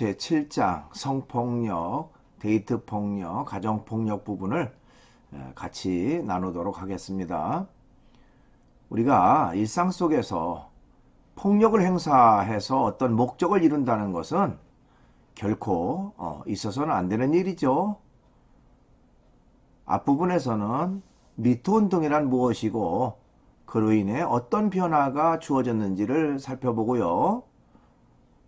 제7장 성폭력, 데이트폭력, 가정폭력 부분을 같이 나누도록 하겠습니다. 우리가 일상 속에서 폭력을 행사해서 어떤 목적을 이룬다는 것은 결코 있어서는 안 되는 일이죠. 앞부분에서는 미투 운동이란 무엇이고 그로 인해 어떤 변화가 주어졌는지를 살펴보고요.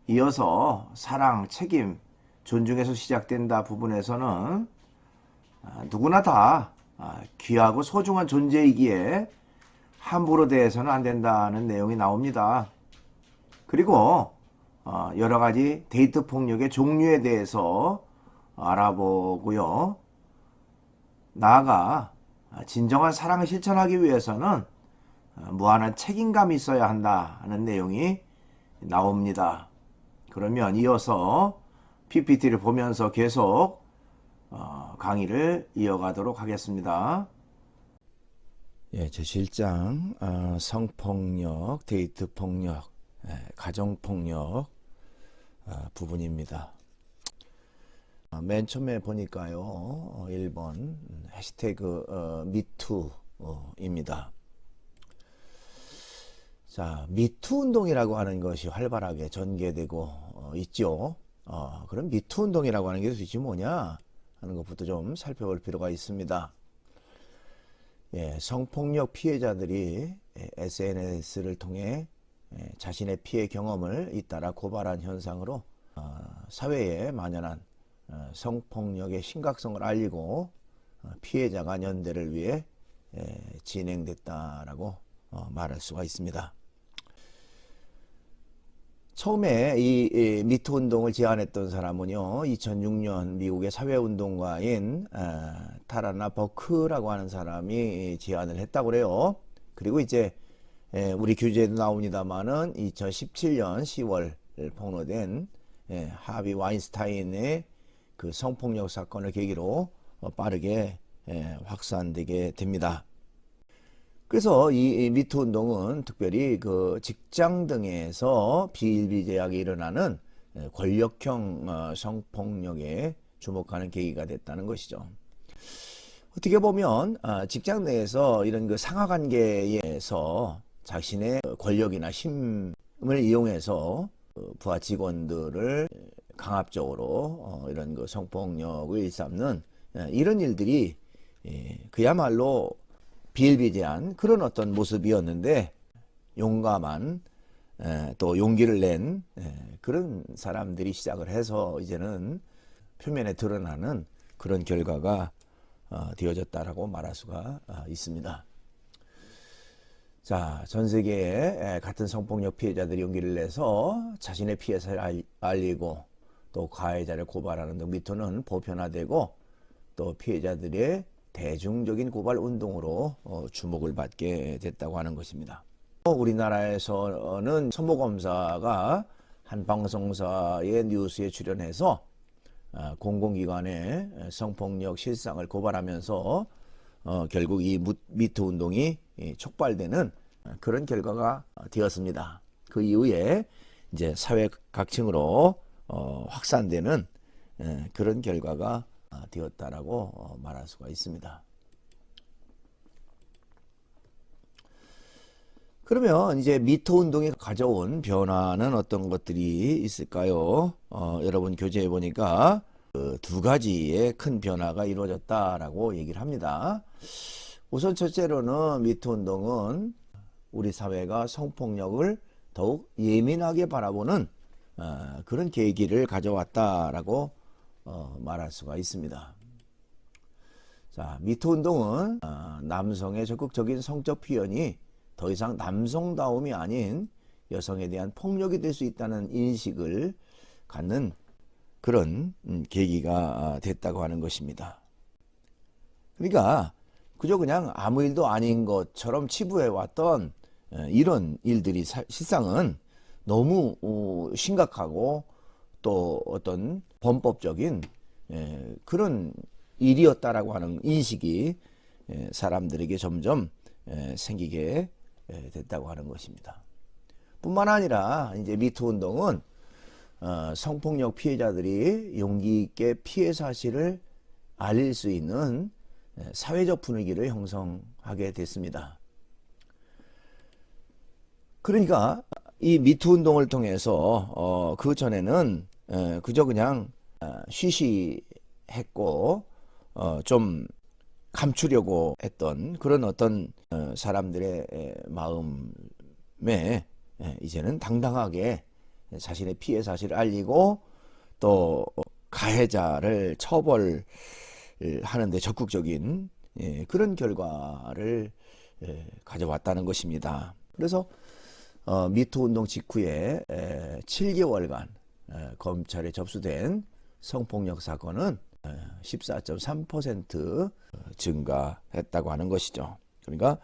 이어서 사랑, 책임, 존중에서 시작된다 부분에서는 누구나 다 귀하고 소중한 존재이기에 함부로 대해서는 안 된다는 내용이 나옵니다. 그리고 여러 가지 데이트 폭력의 종류에 대해서 알아보고요. 나아가 진정한 사랑을 실천하기 위해서는 무한한 책임감이 있어야 한다는 내용이 나옵니다. 그러면 이어서 PPT를 보면서 계속 강의를 이어가도록 하겠습니다. 제7장 성폭력, 데이트폭력, 가정폭력 부분입니다. 맨 처음에 보니까요. 1번 해시태그 미투입니다. 자, 미투 운동이라고 하는 것이 활발하게 전개되고 있죠. 그럼 미투 운동이라고 하는 게 도대체 뭐냐 하는 것부터 좀 살펴볼 필요가 있습니다. 성폭력 피해자들이 SNS를 통해 자신의 피해 경험을 잇따라 고발한 현상으로 사회에 만연한 성폭력의 심각성을 알리고 피해자가 연대를 위해 진행됐다라고 말할 수가 있습니다. 처음에 이 미투 운동을 제안했던 사람은요, 2006년 미국의 사회운동가인 타라나 버크라고 하는 사람이 제안을 했다고 그래요. 그리고 이제 우리 교재에도 나옵니다만은 2017년 10월 폭로된 하비 와인스타인의 그 성폭력 사건을 계기로 빠르게 확산되게 됩니다. 그래서 이 미투 운동은 특별히 그 직장 등에서 비일비재하게 일어나는 권력형 성폭력에 주목하는 계기가 됐다는 것이죠. 어떻게 보면 직장 내에서 이런 그 상하관계에서 자신의 권력이나 힘을 이용해서 부하 직원들을 강압적으로 이런 그 성폭력을 일삼는 이런 일들이 그야말로 비일비재한 그런 어떤 모습이었는데 용감한 또 용기를 낸 그런 사람들이 시작을 해서 이제는 표면에 드러나는 그런 결과가 되어졌다라고 말할 수가 있습니다. 자, 전 세계에 같은 성폭력 피해자들이 용기를 내서 자신의 피해 사실을 알리고 또 가해자를 고발하는 등 미투는 보편화되고 또 피해자들의 대중적인 고발 운동으로 주목을 받게 됐다고 하는 것입니다. 우리나라에서는 선모검사가 한 방송사의 뉴스에 출연해서 공공기관의 성폭력 실상을 고발하면서 결국 이 미투 운동이 촉발되는 그런 결과가 되었습니다. 그 이후에 이제 사회 각층으로 확산되는 그런 결과가 되었다라고 말할 수가 있습니다. 그러면 이제 미투 운동이 가져온 변화는 어떤 것들이 있을까요? 여러분 교재에 보니까 두 가지의 큰 변화가 이루어졌다라고 얘기를 합니다. 우선 첫째로는 미투 운동은 우리 사회가 성폭력을 더욱 예민하게 바라보는 그런 계기를 가져왔다라고 말할 수가 있습니다. 자, 미투 운동은 남성의 적극적인 성적 표현이 더 이상 남성다움이 아닌 여성에 대한 폭력이 될 수 있다는 인식을 갖는 그런 계기가 됐다고 하는 것입니다. 그러니까 그저 그냥 아무 일도 아닌 것처럼 치부해왔던 이런 일들이 실상은 너무 심각하고 또 어떤 범법적인 그런 일이었다라고 하는 인식이 사람들에게 점점 생기게 됐다고 하는 것입니다. 뿐만 아니라 이제 미투 운동은 성폭력 피해자들이 용기 있게 피해 사실을 알릴 수 있는 사회적 분위기를 형성하게 됐습니다. 그러니까 이 미투 운동을 통해서 그 전에는 그저 그냥 쉬쉬했고 좀 감추려고 했던 그런 어떤 사람들의 마음에 이제는 당당하게 자신의 피해 사실을 알리고 또 가해자를 처벌하는 데 적극적인 그런 결과를 가져왔다는 것입니다. 그래서 미투 운동 직후에 7개월간 검찰에 접수된 성폭력 사건은 14.3% 증가했다고 하는 것이죠. 그러니까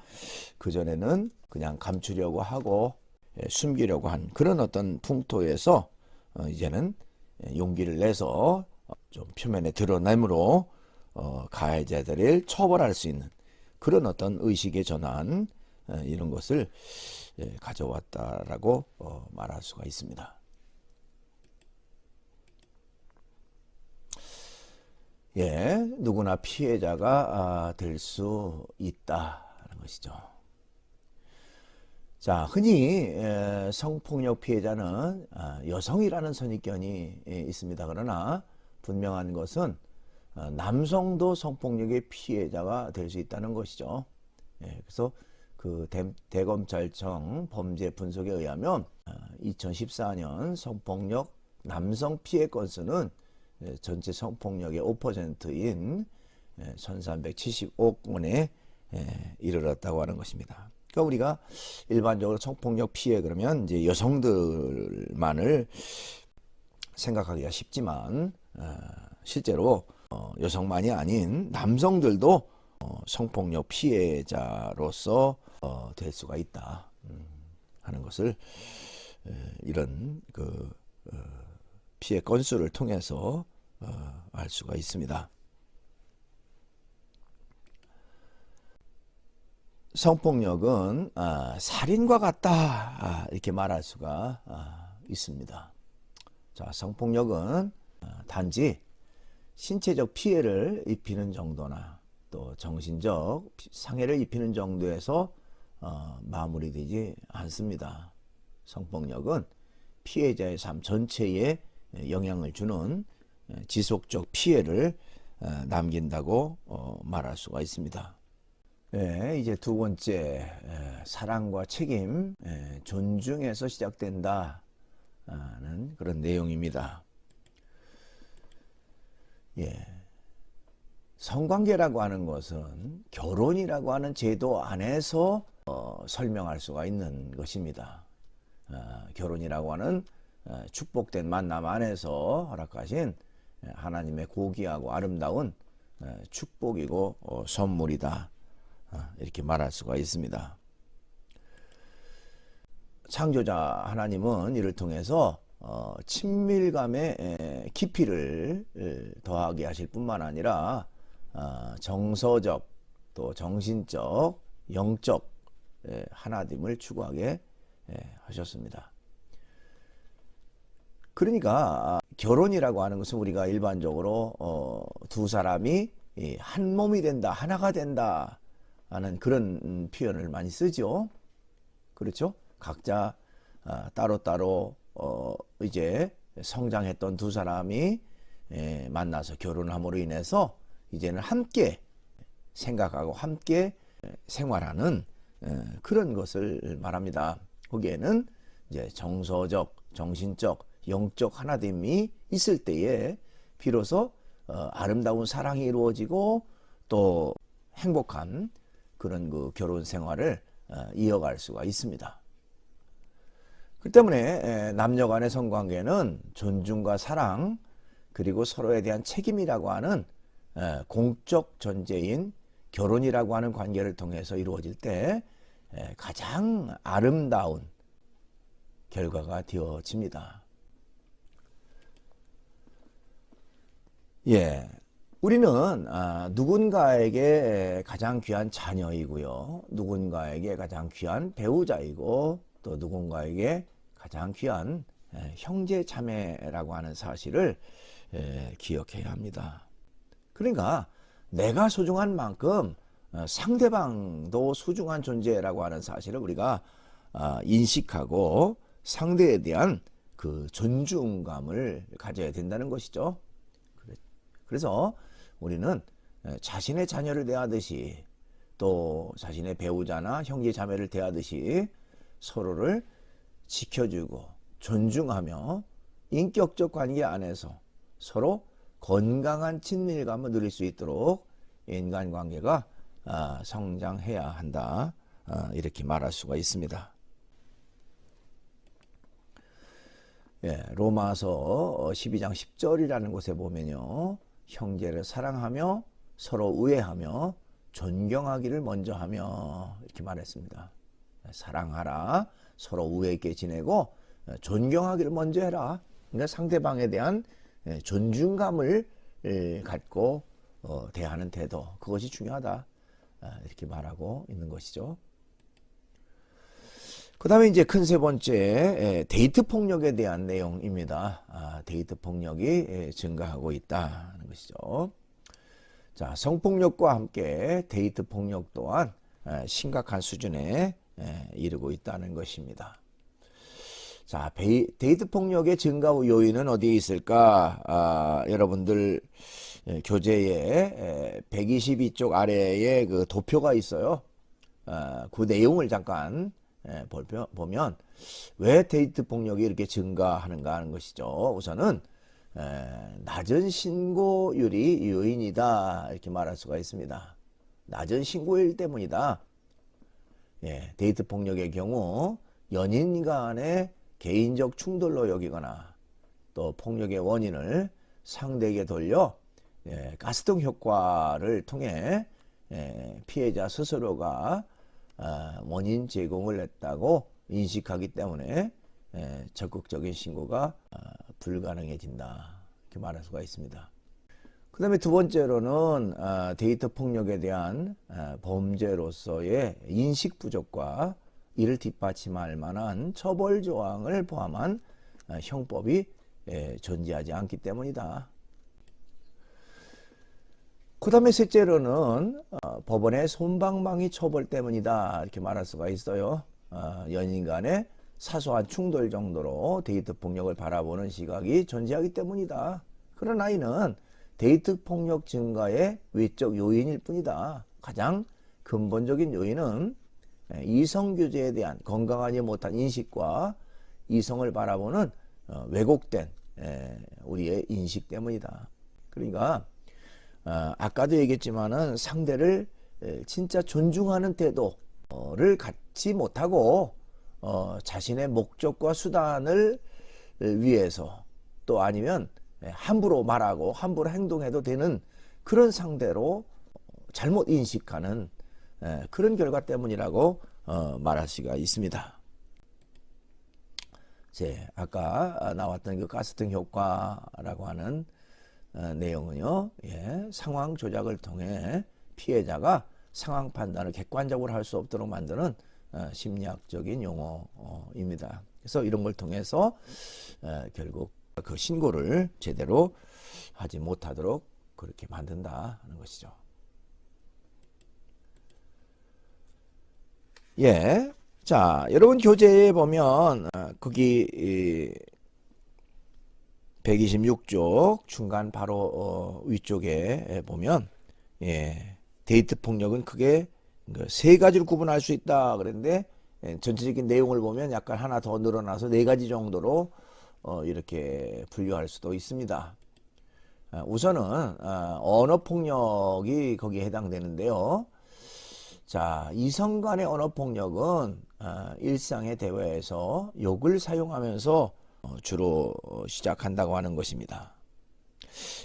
그전에는 그냥 감추려고 하고 숨기려고 한 그런 어떤 풍토에서 이제는 용기를 내서 좀 표면에 드러남으로 가해자들을 처벌할 수 있는 그런 어떤 의식의 전환 이런 것을 가져왔다라고 말할 수가 있습니다. 예, 누구나 피해자가 될 수 있다는 것이죠. 자, 흔히 성폭력 피해자는 여성이라는 선입견이 있습니다. 그러나 분명한 것은 남성도 성폭력의 피해자가 될 수 있다는 것이죠. 그래서 그 대검찰청 범죄 분석에 의하면 2014년 성폭력 남성 피해 건수는 전체 성폭력의 5%인 1375건에 이르렀다고 하는 것입니다. 그러니까 우리가 일반적으로 성폭력 피해 그러면 이제 여성들만을 생각하기가 쉽지만 실제로 여성만이 아닌 남성들도 성폭력 피해자로서 될 수가 있다 하는 것을 이런 그 피해 건수를 통해서 알 수가 있습니다. 성폭력은 살인과 같다 이렇게 말할 수가 있습니다. 자, 성폭력은 단지 신체적 피해를 입히는 정도나 또 정신적 상해를 입히는 정도에서 마무리되지 않습니다. 성폭력은 피해자의 삶 전체에 영향을 주는 지속적 피해를 남긴다고 말할 수가 있습니다. 이제 두 번째, 사랑과 책임, 존중에서 시작된다는 그런 내용입니다. 성관계라고 하는 것은 결혼이라고 하는 제도 안에서 설명할 수가 있는 것입니다. 결혼이라고 하는 축복된 만남 안에서 허락하신 하나님의 고귀하고 아름다운 축복이고 선물이다. 이렇게 말할 수가 있습니다. 창조자 하나님은 이를 통해서 친밀감의 깊이를 더하게 하실 뿐만 아니라 정서적 또 정신적 영적 하나됨을 추구하게 하셨습니다. 그러니까 결혼이라고 하는 것은 우리가 일반적으로 두 사람이 한 몸이 된다, 하나가 된다 하는 그런 표현을 많이 쓰죠. 그렇죠? 각자 따로따로 이제 성장했던 두 사람이 만나서 결혼함으로 인해서 이제는 함께 생각하고 함께 생활하는 그런 것을 말합니다. 거기에는 이제 정서적, 정신적, 영적 하나됨이 있을 때에 비로소 아름다운 사랑이 이루어지고 또 행복한 그런 그 결혼 생활을 이어갈 수가 있습니다. 그 때문에 남녀 간의 성관계는 존중과 사랑 그리고 서로에 대한 책임이라고 하는 공적 전제인 결혼이라고 하는 관계를 통해서 이루어질 때 가장 아름다운 결과가 되어집니다. 우리는 누군가에게 가장 귀한 자녀이고요. 누군가에게 가장 귀한 배우자이고 또 누군가에게 가장 귀한 형제 자매라고 하는 사실을 기억해야 합니다. 그러니까 내가 소중한 만큼 상대방도 소중한 존재라고 하는 사실을 우리가 인식하고 상대에 대한 그 존중감을 가져야 된다는 것이죠. 그래서 우리는 자신의 자녀를 대하듯이 또 자신의 배우자나 형제 자매를 대하듯이 서로를 지켜주고 존중하며 인격적 관계 안에서 서로 건강한 친밀감을 누릴 수 있도록 인간관계가 성장해야 한다. 이렇게 말할 수가 있습니다. 로마서 12장 10절이라는 곳에 보면요. 형제를 사랑하며 서로 우애하며 존경하기를 먼저 하며 이렇게 말했습니다. 사랑하라. 서로 우애 있게 지내고 존경하기를 먼저 해라. 그러니까 상대방에 대한 존중감을 갖고 대하는 태도, 그것이 중요하다. 이렇게 말하고 있는 것이죠. 그 다음에 이제 큰 세 번째, 데이트 폭력에 대한 내용입니다. 데이트 폭력이 증가하고 있다는 것이죠. 자, 성폭력과 함께 데이트 폭력 또한 심각한 수준에 이르고 있다는 것입니다. 자, 데이트 폭력의 증가 요인은 어디에 있을까? 여러분들 교재에 122쪽 아래에 그 도표가 있어요. 그 내용을 잠깐 보면 왜 데이트 폭력이 이렇게 증가하는가 하는 것이죠. 우선은 낮은 신고율이 요인이다 이렇게 말할 수가 있습니다. 낮은 신고율 때문이다. 데이트 폭력의 경우 연인 간의 개인적 충돌로 여기거나 또 폭력의 원인을 상대에게 돌려 가스통 효과를 통해 피해자 스스로가 원인 제공을 했다고 인식하기 때문에 적극적인 신고가 불가능해진다 이렇게 말할 수가 있습니다. 그 다음에 두 번째로는 데이트 폭력에 대한 범죄로서의 인식 부족과 이를 뒷받침할 만한 처벌 조항을 포함한 형법이 존재하지 않기 때문이다. 그 다음에 셋째로는 법원의 솜방망이 처벌 때문이다 이렇게 말할 수가 있어요. 연인 간의 사소한 충돌 정도로 데이트 폭력을 바라보는 시각이 존재하기 때문이다. 그러나 이는 데이트 폭력 증가의 외적 요인일 뿐이다. 가장 근본적인 요인은 이성 교제에 대한 건강하지 못한 인식과 이성을 바라보는 왜곡된 우리의 인식 때문이다. 그러니까 아까도 얘기했지만은 상대를 진짜 존중하는 태도를 갖지 못하고 자신의 목적과 수단을 위해서 또 아니면 함부로 말하고 함부로 행동해도 되는 그런 상대로 잘못 인식하는 그런 결과 때문이라고 말할 수가 있습니다. 아까 나왔던 그 가스등 효과라고 하는 내용은요, 상황 조작을 통해 피해자가 상황 판단을 객관적으로 할 수 없도록 만드는 심리학적인 용어입니다. 그래서 이런 걸 통해서 결국 그 신고를 제대로 하지 못하도록 그렇게 만든다 하는 것이죠. 자, 여러분 교재에 보면 거기 126쪽 중간 바로 위쪽에 보면 데이트 폭력은 크게 세 가지로 구분할 수 있다 그랬는데 전체적인 내용을 보면 약간 하나 더 늘어나서 네 가지 정도로 이렇게 분류할 수도 있습니다. 우선은 언어 폭력이 거기에 해당되는데요. 자, 이성 간의 언어 폭력은 일상의 대화에서 욕을 사용하면서 주로 시작한다고 하는 것입니다.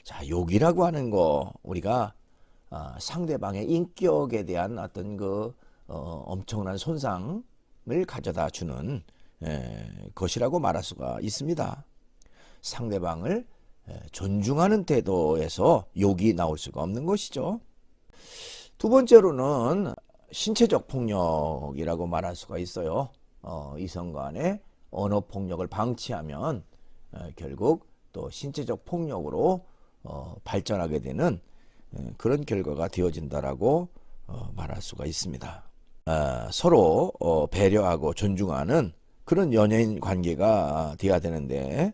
자, 욕이라고 하는 거 우리가 상대방의 인격에 대한 어떤 그 엄청난 손상을 가져다 주는 것이라고 말할 수가 있습니다. 상대방을 존중하는 태도에서 욕이 나올 수가 없는 것이죠. 두 번째로는 신체적 폭력이라고 말할 수가 있어요. 이성 간의 언어 폭력을 방치하면 결국 또 신체적 폭력으로 발전하게 되는 그런 결과가 되어진다라고 말할 수가 있습니다. 서로 배려하고 존중하는 그런 연예인 관계가 돼야 되는데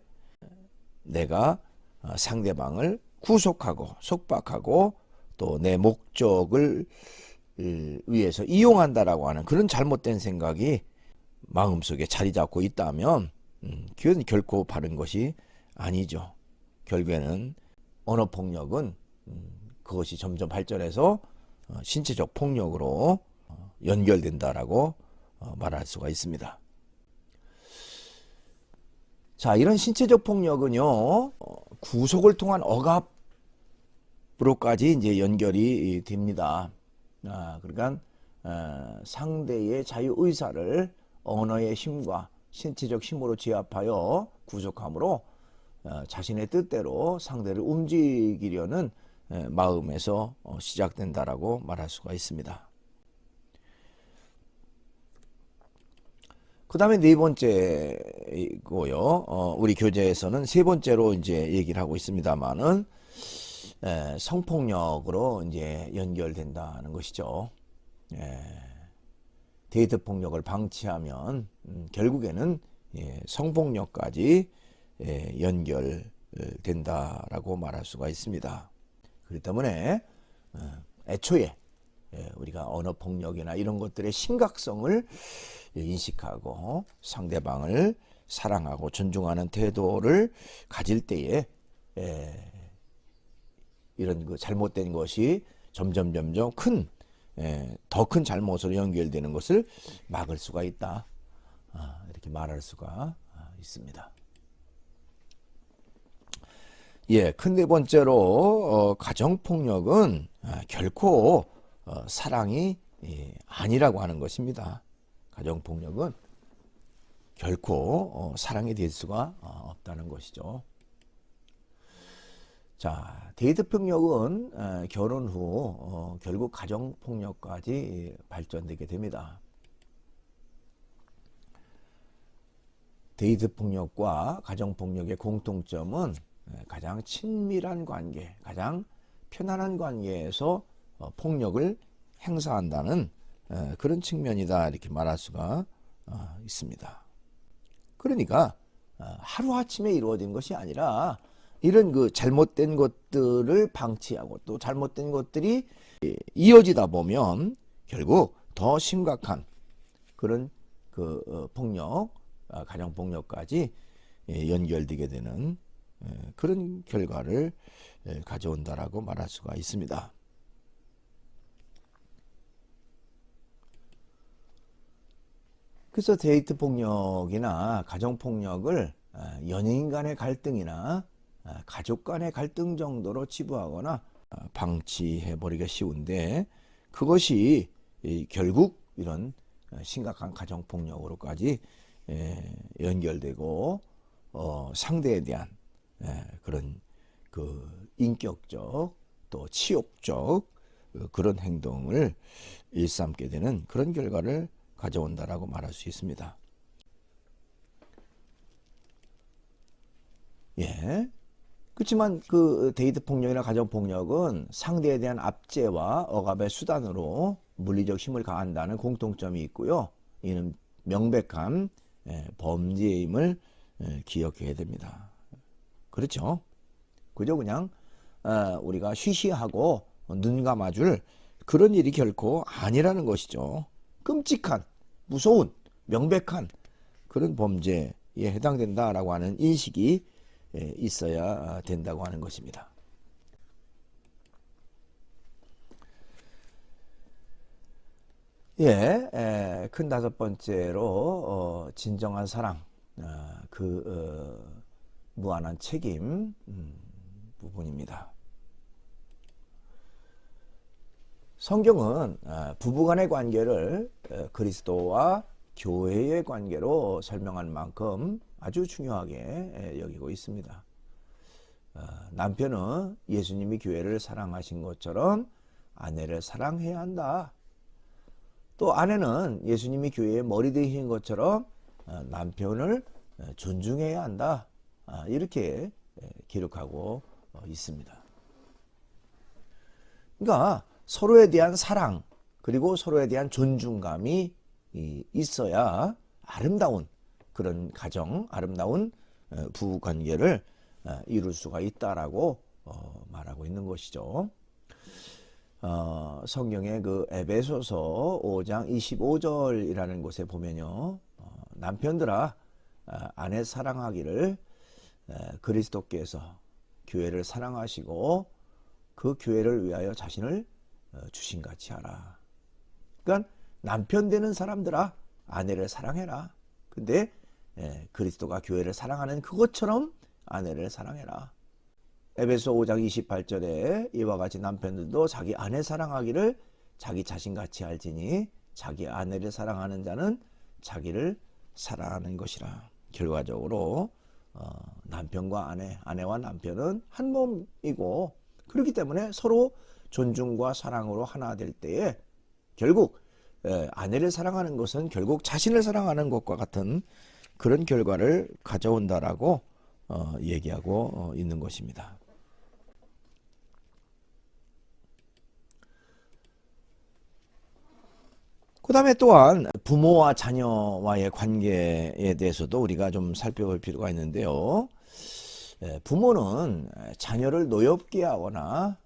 내가 상대방을 구속하고 속박하고 또 내 목적을 위해서 이용한다라고 하는 그런 잘못된 생각이 마음속에 자리 잡고 있다면 그건 결코 바른 것이 아니죠. 결국에는 언어 폭력은 그것이 점점 발전해서 신체적 폭력으로 연결된다라고 말할 수가 있습니다. 자, 이런 신체적 폭력은요, 구속을 통한 억압으로까지 이제 연결이 됩니다. 그러니까 상대의 자유 의사를 언어의 힘과 신체적 힘으로 제압하여 구속함으로 자신의 뜻대로 상대를 움직이려는 마음에서 시작된다라고 말할 수가 있습니다. 그 다음에 네 번째이고요. 우리 교재에서는 세 번째로 이제 얘기를 하고 있습니다만은 성폭력으로 이제 연결된다는 것이죠. 데이트 폭력을 방치하면 결국에는 성폭력까지 연결된다라고 말할 수가 있습니다. 그렇기 때문에 애초에 우리가 언어 폭력이나 이런 것들의 심각성을 인식하고 상대방을 사랑하고 존중하는 태도를 가질 때에 이런 그 잘못된 것이 점점 더 큰 잘못으로 연결되는 것을 막을 수가 있다. 이렇게 말할 수가 있습니다. 큰 네 번째로 가정폭력은 결코 사랑이 아니라고 하는 것입니다. 가정폭력은 결코 사랑이 될 수가 없다는 것이죠. 자, 데이트 폭력은 결혼 후 결국 가정폭력까지 발전되게 됩니다. 데이트 폭력과 가정폭력의 공통점은 가장 친밀한 관계, 가장 편안한 관계에서 폭력을 행사한다는 그런 측면이다 이렇게 말할 수가 있습니다. 그러니까 하루아침에 이루어진 것이 아니라 이런 그 잘못된 것들을 방치하고 또 잘못된 것들이 이어지다 보면 결국 더 심각한 그런 그 폭력, 가정폭력까지 연결되게 되는 그런 결과를 가져온다라고 말할 수가 있습니다. 그래서 데이트 폭력이나 가정 폭력을 연인 간의 갈등이나 가족 간의 갈등 정도로 치부하거나 방치해 버리기가 쉬운데 그것이 결국 이런 심각한 가정 폭력으로까지 연결되고 상대에 대한 그런 그 인격적 또 치욕적 그런 행동을 일삼게 되는 그런 결과를 가져온다라고 말할 수 있습니다. 그렇지만 그 데이트 폭력이나 가정 폭력은 상대에 대한 압제와 억압의 수단으로 물리적 힘을 가한다는 공통점이 있고요. 이는 명백한 범죄임을 기억해야 됩니다. 그렇죠? 그저 그냥 우리가 쉬쉬하고 눈 감아줄 그런 일이 결코 아니라는 것이죠. 끔찍한, 무서운, 명백한 그런 범죄에 해당된다라고 하는 인식이 있어야 된다고 하는 것입니다. 큰 다섯 번째로 진정한 사랑, 무한한 책임 부분입니다. 성경은 부부간의 관계를 그리스도와 교회의 관계로 설명한 만큼 아주 중요하게 여기고 있습니다. 남편은 예수님이 교회를 사랑하신 것처럼 아내를 사랑해야 한다. 또 아내는 예수님이 교회의 머리 되신 것처럼 남편을 존중해야 한다. 이렇게 기록하고 있습니다. 그러니까 서로에 대한 사랑 그리고 서로에 대한 존중감이 있어야 아름다운 그런 가정, 아름다운 부부관계를 이룰 수가 있다라고 말하고 있는 것이죠. 성경의 그 에베소서 5장 25절이라는 곳에 보면요, 남편들아 아내 사랑하기를 그리스도께서 교회를 사랑하시고 그 교회를 위하여 자신을 주신같이 하라. 그러니까 남편 되는 사람들아 아내를 사랑해라. 근데 그리스도가 교회를 사랑하는 그것처럼 아내를 사랑해라. 에베소 5장 28절에 이와 같이 남편들도 자기 아내 사랑하기를 자기 자신같이 알지니 자기 아내를 사랑하는 자는 자기를 사랑하는 것이라. 결과적으로 남편과 아내와 남편은 한 몸이고 그렇기 때문에 서로 존중과 사랑으로 하나 될 때에 결국 아내를 사랑하는 것은 결국 자신을 사랑하는 것과 같은 그런 결과를 가져온다라고 얘기하고 있는 것입니다. 그 다음에 또한 부모와 자녀와의 관계에 대해서도 우리가 좀 살펴볼 필요가 있는데요. 부모는 자녀를 노엽게 하거나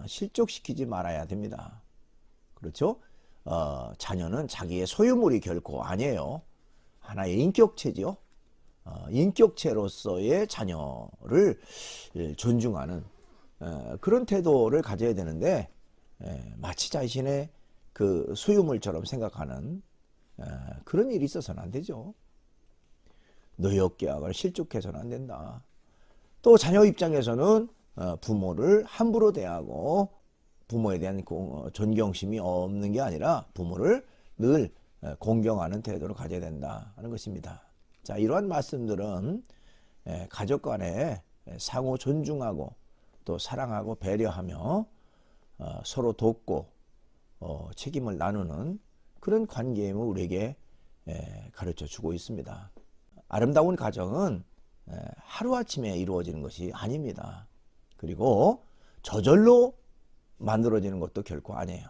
실족시키지 말아야 됩니다. 그렇죠? 자녀는 자기의 소유물이 결코 아니에요. 하나의 인격체죠. 인격체로서의 자녀를 존중하는 그런 태도를 가져야 되는데 마치 자신의 그 소유물처럼 생각하는 그런 일이 있어서는 안 되죠. 노엽게 하거나 실족해서는 안 된다. 또 자녀 입장에서는 부모를 함부로 대하고 부모에 대한 존경심이 없는 게 아니라 부모를 늘 공경하는 태도를 가져야 된다 하는 것입니다. 자, 이러한 말씀들은 가족 간에 상호 존중하고 또 사랑하고 배려하며 서로 돕고 책임을 나누는 그런 관계임을 우리에게 가르쳐 주고 있습니다. 아름다운 가정은 하루아침에 이루어지는 것이 아닙니다. 그리고 저절로 만들어지는 것도 결코 아니에요.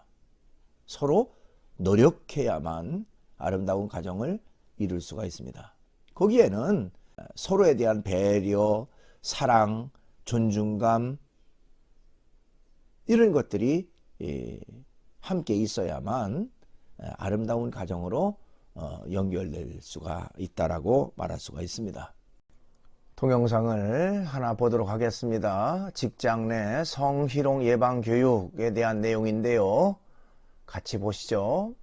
서로 노력해야만 아름다운 가정을 이룰 수가 있습니다. 거기에는 서로에 대한 배려, 사랑, 존중감 이런 것들이 함께 있어야만 아름다운 가정으로 연결될 수가 있다라고 말할 수가 있습니다. 동영상을 하나 보도록 하겠습니다. 직장 내 성희롱 예방 교육에 대한 내용인데요. 같이 보시죠.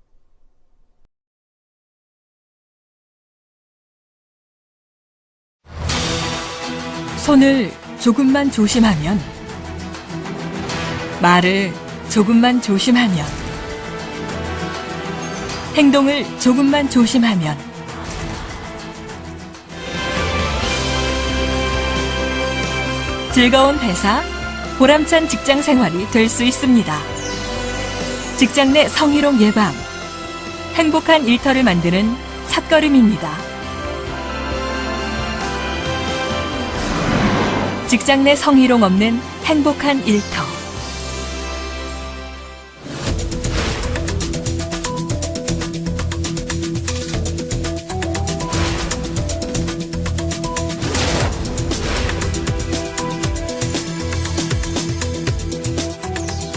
손을 조금만 조심하면, 말을 조금만 조심하면, 행동을 조금만 조심하면 즐거운 회사, 보람찬 직장 생활이 될 수 있습니다. 직장 내 성희롱 예방, 행복한 일터를 만드는 첫걸음입니다. 직장 내 성희롱 없는 행복한 일터.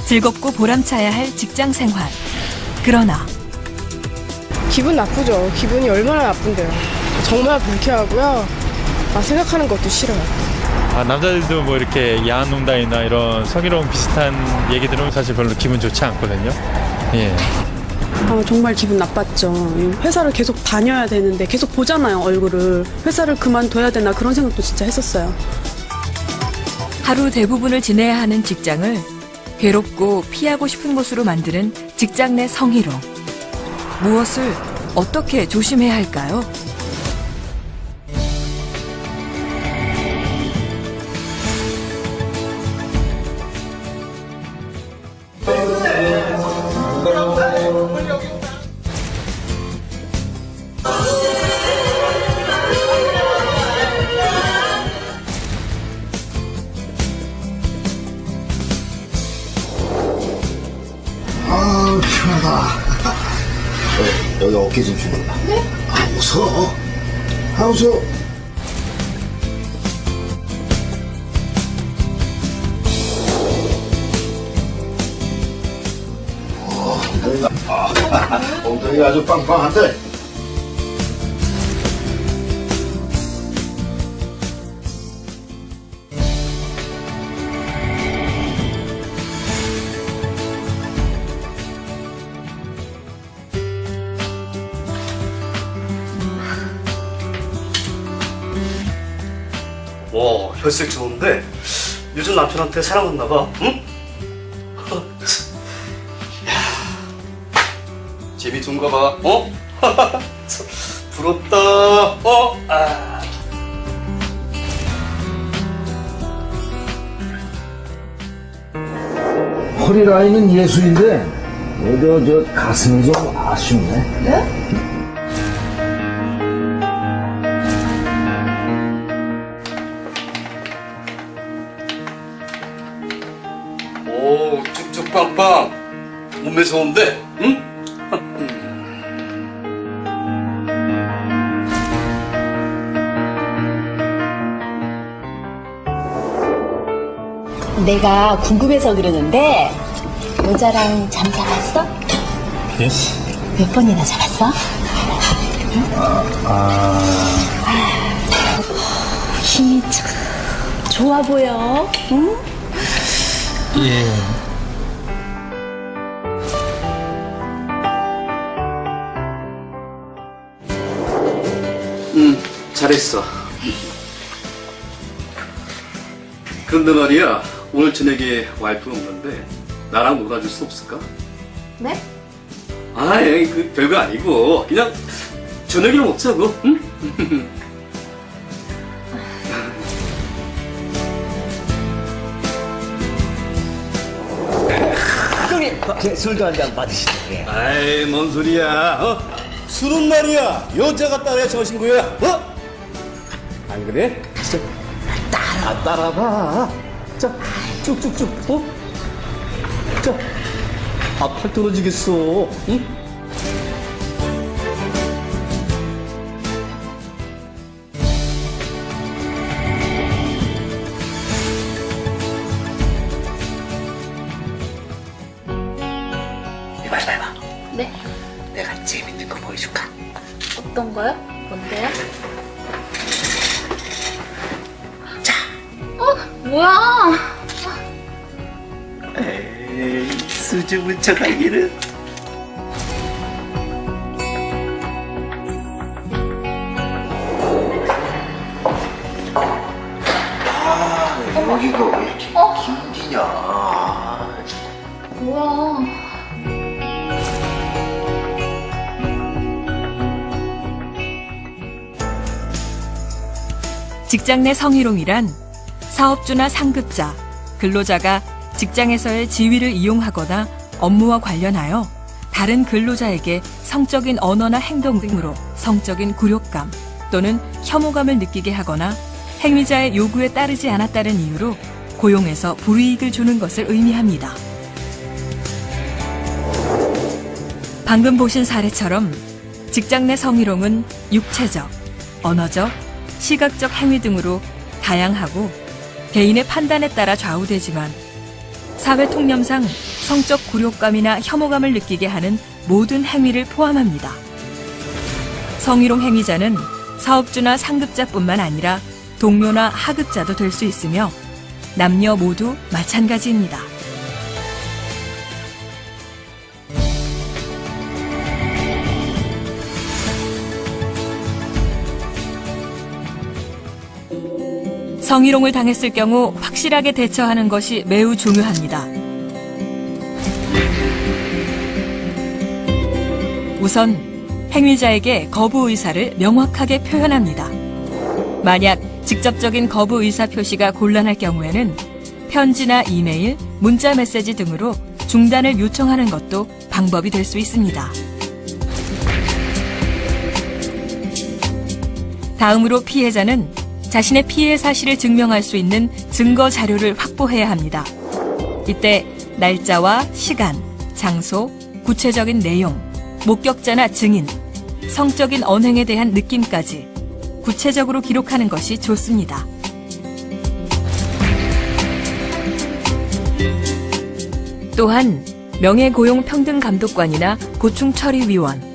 즐겁고 보람차야 할 직장 생활. 그러나 기분 나쁘죠. 기분이 얼마나 나쁜데요. 정말 불쾌하고요. 생각하는 것도 싫어요. 남자들도 뭐 이렇게 야한 농담이나 이런 성희롱 비슷한 얘기들은 사실 별로 기분 좋지 않거든요. 예. 정말 기분 나빴죠. 회사를 계속 다녀야 되는데 계속 보잖아요, 얼굴을. 회사를 그만둬야 되나 그런 생각도 진짜 했었어요. 하루 대부분을 지내야 하는 직장을 괴롭고 피하고 싶은 곳으로 만드는 직장 내 성희롱. 무엇을 어떻게 조심해야 할까요? 편하다. 여기 어깨 좀 주물러봐. 네? 아, 웃어. 아, 웃어. 엉덩이가 아주 빵빵한데. 와, 혈색 좋은데 요즘 남편한테 사랑받나 봐. 응? 야, 재미 좋은가 봐. 어? 부럽다. 아. 허리 라인은 예술인데 저 가슴이 좀 아쉽네. 오, 쭉쭉 빵빵. 몸매 좋은데? 응? 내가 궁금해서 그러는데 여자랑 잠 자봤어? 예? 몇 번이나 자봤어? 힘이 참 좋아 보여. 응? 예. 잘했어. 그런데 말이야, 오늘 저녁에 와이프가 오는데 나랑 놀아줄 수 없을까? 네? 아, 그 별거 아니고 그냥 저녁에 먹자고. 응? 형님, 술도 한 잔 받으시죠. 예. 아이, 뭔 소리야? 술은 말이야 여자가 따라야 정신구야. 안 그래? 따라봐. 자, 쭉쭉쭉. 자, 팔 떨어지겠어. 응? 이봐. 네? 내가 재밌는 거 보여줄까? 어떤 거요? 뭔데요? 자. 뭐야? 에이, 수줍은 척 하기는. 여기가 왜 이렇게 긴기냐. 뭐야? 직장 내 성희롱이란 사업주나 상급자, 근로자가 직장에서의 지위를 이용하거나 업무와 관련하여 다른 근로자에게 성적인 언어나 행동 등으로 성적인 굴욕감 또는 혐오감을 느끼게 하거나 행위자의 요구에 따르지 않았다는 이유로 고용에서 불이익을 주는 것을 의미합니다. 방금 보신 사례처럼 직장 내 성희롱은 육체적, 언어적, 시각적 행위 등으로 다양하고 개인의 판단에 따라 좌우되지만 사회 통념상 성적 굴욕감이나 혐오감을 느끼게 하는 모든 행위를 포함합니다. 성희롱 행위자는 사업주나 상급자뿐만 아니라 동료나 하급자도 될 수 있으며 남녀 모두 마찬가지입니다. 성희롱을 당했을 경우 확실하게 대처하는 것이 매우 중요합니다. 우선 행위자에게 거부 의사를 명확하게 표현합니다. 만약 직접적인 거부 의사 표시가 곤란할 경우에는 편지나 이메일, 문자 메시지 등으로 중단을 요청하는 것도 방법이 될 수 있습니다. 다음으로 피해자는 자신의 피해 사실을 증명할 수 있는 증거 자료를 확보해야 합니다. 이때 날짜와 시간, 장소, 구체적인 내용, 목격자나 증인, 성적인 언행에 대한 느낌까지 구체적으로 기록하는 것이 좋습니다. 또한 명예고용평등감독관이나 고충처리위원,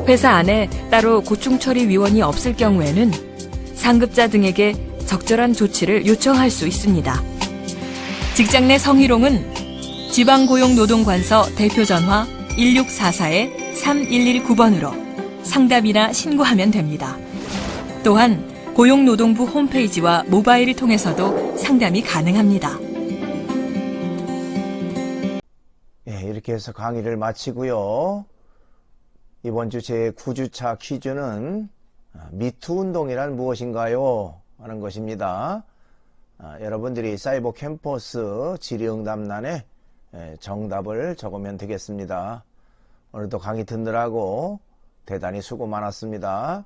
회사 안에 따로 고충처리위원이 없을 경우에는 상급자 등에게 적절한 조치를 요청할 수 있습니다. 직장 내 성희롱은 지방고용노동관서 대표전화 1644-3119번으로 상담이나 신고하면 됩니다. 또한 고용노동부 홈페이지와 모바일을 통해서도 상담이 가능합니다. 이렇게 해서 강의를 마치고요. 이번 주 제 9주차 퀴즈는 미투 운동이란 무엇인가요? 하는 것입니다. 여러분들이 사이버 캠퍼스 질의응답란에 정답을 적으면 되겠습니다. 오늘도 강의 듣느라고 대단히 수고 많았습니다.